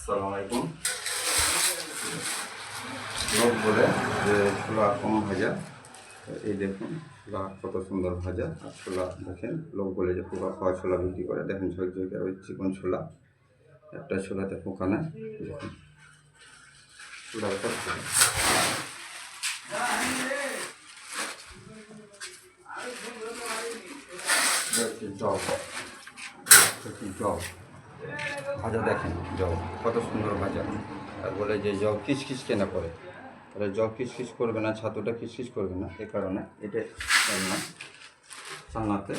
আসসালামু আলাইকুম। লোক বলে যে ছোলা কম ভাজা, এই দেখুন ছোলা কত সুন্দর ভাজা। আর ছোলা দেখেন, লোক বলে যে পোকা খাওয়া ছোলা বিক্রি করে। দেখেন ঝকঝকে ওই চিকন ছোলা, একটা ছোলাতে পোকা না। দেখুন ছোলা জব জব ভাজা, দেখেন জব কত সুন্দর ভাজা। আর বলে যে জব খিচখিচ কেন করে, তাহলে জব খিচখিচ করবে না, ছাতুটা খিচখিচ করবে না, এ কারণে এটা চালনাতে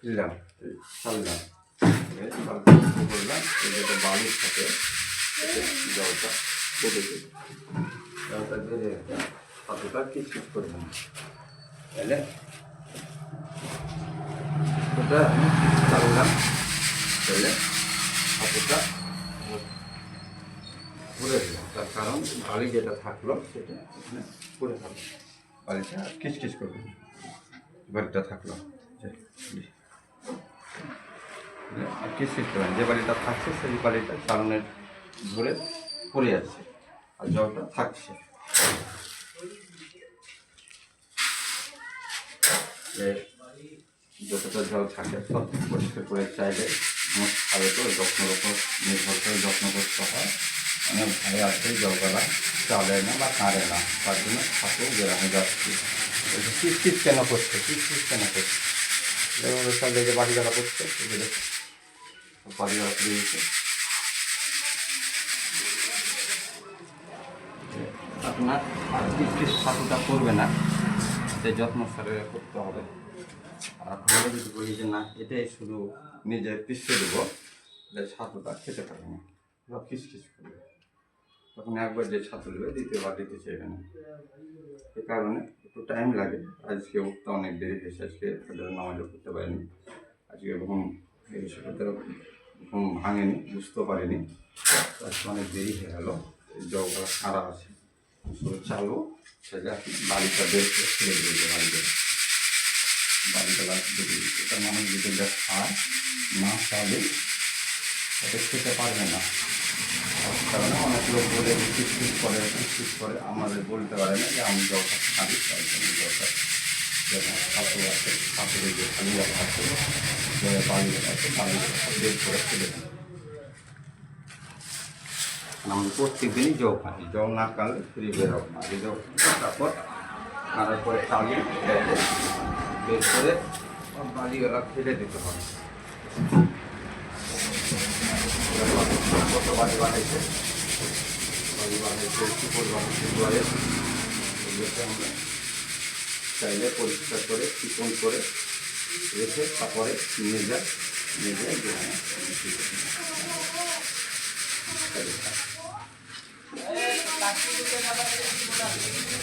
দিলাম, চাললাম করলাম, যেটা বালির থাকে জলটা কেটে দেবে, জলটা ধরে ছাতুটা খিচখিচ করবে না। তাহলে ওটা আমি চাললাম, তাহলে ছাতুটা ঘুরে দিলাম। তার কারণ বালি যেটা থাকলো সেটা এখানে পড়ে থাকলো, বালিটা কিচকিচ করবে, বালিটা থাকলো কিচকিচ করবেন। যে বালিটা থাকছে সেই বালিটা চালনের ধরে পড়ে যাচ্ছে, আর জলটা থাকছে। যতটা জল থাকে সব পরিষ্কার করে চাইলে আমার খাবে তো যত্নের ওপর নির্ভর করে যত্ন করতে হয়। অনেক ভাই আছে জলগালা চালে না বা কাঁড়ে না, তার জন্য ছাতু বেড়ানো যাচ্ছে। কিচকিচ কেন করছে, কিচকিচ কেন করছে, চালে যে বাড়িগালা করছে, বাড়িগালা করে দিচ্ছে। আপনার আর কিচকিচ ছাতুটা করবে না, যে যত্ন সারে করতে হবে। আর আপনারা যদি বলি যে না এটাই শুধু নিজে পিষে দেবো, তাহলে ছাতুটা খেতে পারবে না, সব খিচখিচ করবে। তখন একবার যে ছাতু দেবে দ্বিতীয়বার দিতে চাইবে না। সে কারণে একটু টাইম লাগে। আজকে উঠতে অনেক দেরি হয়েছে, আজকে নামাজও করতে পারিনি, আজকে ঘুম ভাঙেনি, বুঝতে পারিনি, আজকে অনেক দেরি হয়ে গেলো। জলগুলো খারাপ আছে, শুধু চালু সেটা বাড়িটা বের করে ফেলে দিয়েছে, বাড়িটা এটা মানুষ যদি খায় না তাহলে এটা খেতে পারবে না। কারণ অনেক লোক বলে কিচকিচ করে, আমাদের বলতে পারে না যে আমি জলটা খাবি, তার জন্য জলটা যেমন ছাতু আছে, ছাতুরে যে খালি আছে বাড়িটা আছে, বাড়িটা বের করে ফেলে দেয়। আমরা প্রত্যেক দিনই জল খাই, জল না খালে ফ্রি বের হোক না, জল তারপর খাওয়ার পরে চালিয়ে বের করে বাড়িওয়ালা ফেলে দিতে হবে। কত বাড়ি বানাইছে, সুপর বানাইছে, এগুলোকে আমরা চাইলে পরিষ্কার করে চিকন করে রেখে তারপরে নিয়ে যায়